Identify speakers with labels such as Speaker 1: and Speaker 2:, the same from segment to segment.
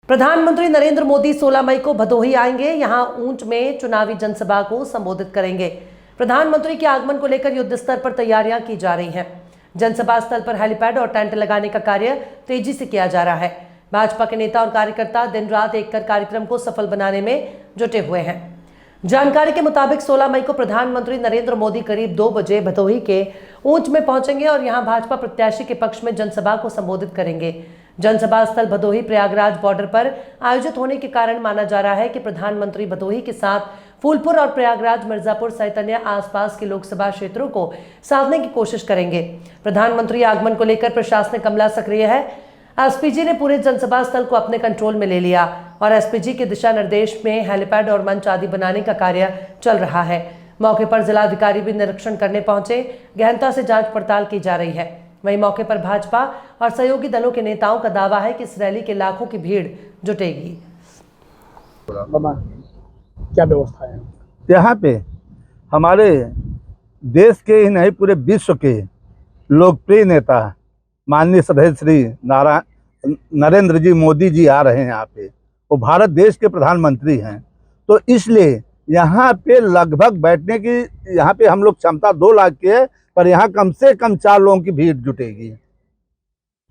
Speaker 1: प्रधानमंत्री नरेंद्र मोदी 16 मई को भदोही आएंगे। यहां ऊंट में चुनावी जनसभा को संबोधित करेंगे। प्रधानमंत्री के आगमन को लेकर युद्ध स्तर पर तैयारियां की जा रही हैं। जनसभा स्थल पर हेलीपैड और टेंट लगाने का कार्य तेजी से किया जा रहा है। भाजपा के नेता और कार्यकर्ता दिन रात एक कर कार्यक्रम को सफल बनाने में जुटे हुए हैं। जानकारी के मुताबिक 16 मई को प्रधानमंत्री नरेंद्र मोदी करीब 2 बजे भदोही के ऊंट में पहुंचेंगे और यहां भाजपा प्रत्याशी के पक्ष में जनसभा को संबोधित करेंगे। जनसभा स्थल भदोही प्रयागराज बॉर्डर पर आयोजित होने के कारण माना जा रहा है कि प्रधानमंत्री भदोही के साथ फूलपुर और प्रयागराज, मिर्जापुर सहित अन्य आसपास के लोकसभा क्षेत्रों को साधने की कोशिश करेंगे। प्रधानमंत्री आगमन को लेकर प्रशासनिक अमला सक्रिय है। एसपीजी ने पूरे जनसभा स्थल को अपने कंट्रोल में ले लिया और एसपीजी के दिशा निर्देश में हेलीपैड और मंच आदि बनाने का कार्य चल रहा है। मौके पर जिलाधिकारी भी निरीक्षण करने पहुंचे। गहनता से जांच पड़ताल की जा रही है। वहीं मौके पर भाजपा और सहयोगी दलों के नेताओं का दावा है कि इस रैली के लाखों की भीड़ जुटेगी।
Speaker 2: क्या व्यवस्था है
Speaker 3: यहाँ पे? हमारे देश के ही नहीं पूरे विश्व के लोकप्रिय नेता माननीय सदैव श्री नरेंद्र जी मोदी जी आ रहे हैं यहाँ पे। वो भारत देश के प्रधानमंत्री हैं, तो इसलिए यहाँ पे लगभग बैठने की यहाँ पे हम लोग क्षमता 2 लाख की है, पर यहाँ कम से कम 4 लोगों की भीड़ जुटेगी।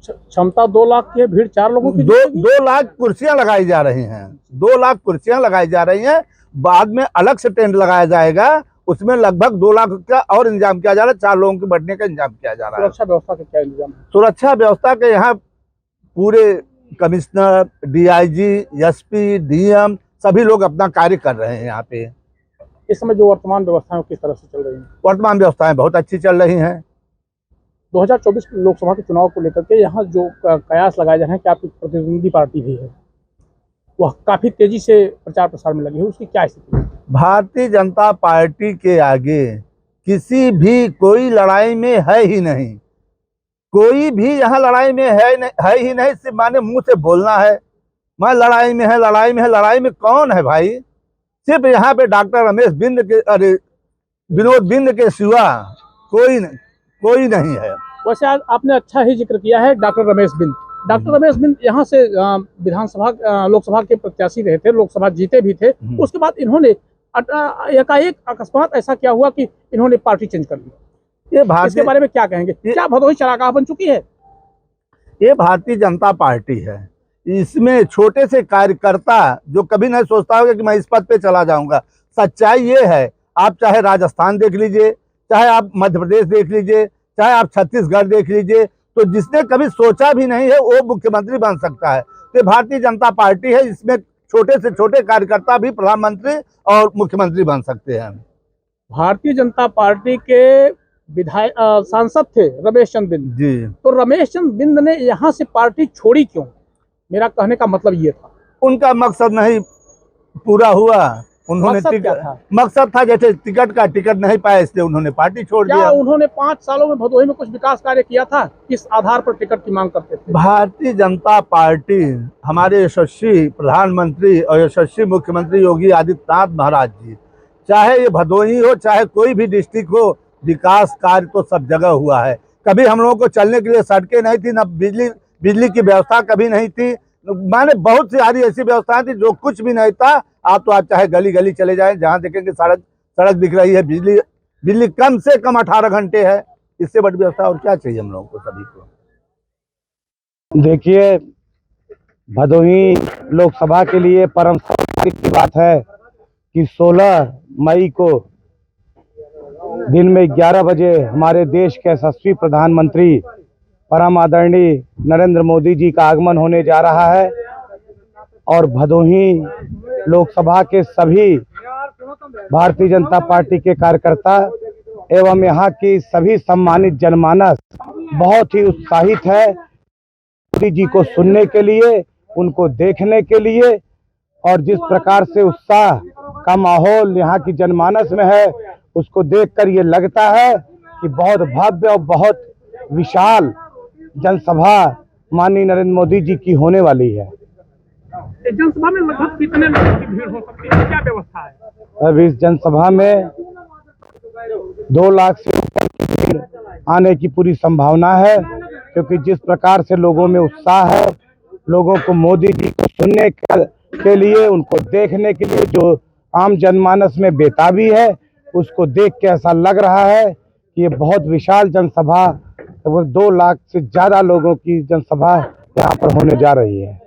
Speaker 2: क्षमता 2 लाख की है, भीड़ 4 लोगों की।
Speaker 3: 2 लाख कुर्सियां लगाई जा रही हैं। 2 लाख कुर्सियां लगाई जा रही हैं। बाद में अलग से टेंट लगाया जाएगा, उसमें लगभग 2 लाख का और इंतजाम किया जा रहा है। 4 लोगों के बैठने का इंतजाम किया जा रहा है।
Speaker 2: सुरक्षा व्यवस्था का क्या इंतजाम है?
Speaker 3: सुरक्षा व्यवस्था के यहाँ पूरे कमिश्नर, डीआईजी, एसपी, डीएम सभी लोग अपना कार्य कर रहे हैं यहाँ पे।
Speaker 2: इस समय जो वर्तमान व्यवस्थाएं किस तरह से चल रही हैं?
Speaker 3: वर्तमान व्यवस्थाएं बहुत अच्छी चल रही हैं।
Speaker 2: 2024 लोकसभा के चुनाव को लेकर के यहाँ जो कयास लगाए जा रहे हैं कि आपकी प्रतिद्वंदी पार्टी भी है, वह काफी तेजी से प्रचार प्रसार में लगी है, उसकी क्या स्थिति है?
Speaker 3: भारतीय जनता पार्टी के आगे किसी भी कोई लड़ाई में है ही नहीं। कोई भी यहाँ लड़ाई में है ही नहीं। सिर्फ माने मुंह से बोलना है, मैं लड़ाई में है, लड़ाई में है। लड़ाई में कौन है भाई? सिर्फ यहाँ पे डॉक्टर रमेश बिंद के, अरे विनोद बिंद के सिवा कोई नहीं है।
Speaker 2: वैसे आज आपने अच्छा ही जिक्र किया है डॉक्टर रमेश बिंद। डॉक्टर रमेश बिंद यहाँ से विधानसभा लोकसभा के प्रत्याशी रहे थे, लोकसभा जीते भी थे। उसके बाद इन्होंने एकाएक अकस्मात ऐसा क्या हुआ कि इन्होंने पार्टी चेंज कर ली? इसके बारे में क्या कहेंगे? क्या भदोही चरागाह बन चुकी है?
Speaker 3: ये भारतीय जनता पार्टी है। इसमें छोटे से कार्यकर्ता जो कभी नहीं सोचता होगा कि मैं इस पद पे चला जाऊंगा। सच्चाई ये है, आप चाहे राजस्थान देख लीजिए, चाहे आप मध्य प्रदेश देख लीजिए, चाहे आप छत्तीसगढ़ देख लीजिए, तो जिसने कभी सोचा भी नहीं है वो मुख्यमंत्री बन सकता है। तो भारतीय जनता पार्टी है, इसमें छोटे से छोटे कार्यकर्ता भी प्रधानमंत्री और मुख्यमंत्री बन सकते हैं।
Speaker 2: भारतीय जनता पार्टी के विधायक सांसद थे रमेश चंद्र बिंद
Speaker 3: जी।
Speaker 2: तो रमेश चंद्र बिंद ने यहाँ से पार्टी छोड़ी क्यों? मेरा कहने का मतलब ये था,
Speaker 3: उनका मकसद नहीं पूरा हुआ। उन्होंने मकसद था जैसे टिकट नहीं पाया, इसलिए उन्होंने पार्टी छोड़ दिया।
Speaker 2: उन्होंने 5 सालों में भदोही में कुछ विकास कार्य किया था? किस आधार पर टिकट की मांग करते थे?
Speaker 3: भारतीय जनता पार्टी, हमारे यशस्वी प्रधानमंत्री और यशस्वी मुख्यमंत्री योगी आदित्यनाथ महाराज जी, चाहे ये भदोही हो चाहे कोई भी डिस्ट्रिक्ट हो, विकास कार्य तो सब जगह हुआ है। कभी हम लोगों को चलने के लिए सड़कें नहीं थी, न बिजली की व्यवस्था कभी नहीं थी। माने बहुत सारी ऐसी व्यवस्थाएं थी जो कुछ भी नहीं था। आप तो आप चाहे गली गली चले जाएं, जहां देखेंगे सड़क दिख रही है, बिजली कम से कम 18 घंटे है। इससे बड़ी व्यवस्था और क्या चाहिए हम लोगों को सभी को?
Speaker 4: देखिए, भदोही लोकसभा के लिए परम सौभाग्य की बात है कि 16 मई को दिन में 11 बजे हमारे देश के यशस्वी प्रधानमंत्री परम आदरणीय नरेंद्र मोदी जी का आगमन होने जा रहा है और भदोही लोकसभा के सभी भारतीय जनता पार्टी के कार्यकर्ता एवं यहाँ की सभी सम्मानित जनमानस बहुत ही उत्साहित है मोदी जी को सुनने के लिए, उनको देखने के लिए। और जिस प्रकार से उत्साह का माहौल यहाँ की जनमानस में है, उसको देखकर ये लगता है कि बहुत भव्य और बहुत विशाल जनसभा माननीय नरेंद्र मोदी जी की होने वाली है।
Speaker 2: जनसभा में लगभग कितने लोगों की भीड़ हो सकती है? क्या व्यवस्था है?
Speaker 4: अब इस जनसभा में 2 लाख से ऊपर की भीड़ आने की पूरी संभावना है, क्योंकि जिस प्रकार से लोगों में उत्साह है लोगों को मोदी जी को सुनने के लिए, उनको देखने के लिए जो आम जनमानस में बेताबी है, उसको देख के ऐसा लग रहा है कि ये बहुत विशाल जनसभा, लगभग 2 लाख से ज़्यादा लोगों की जनसभा यहाँ पर होने जा रही है।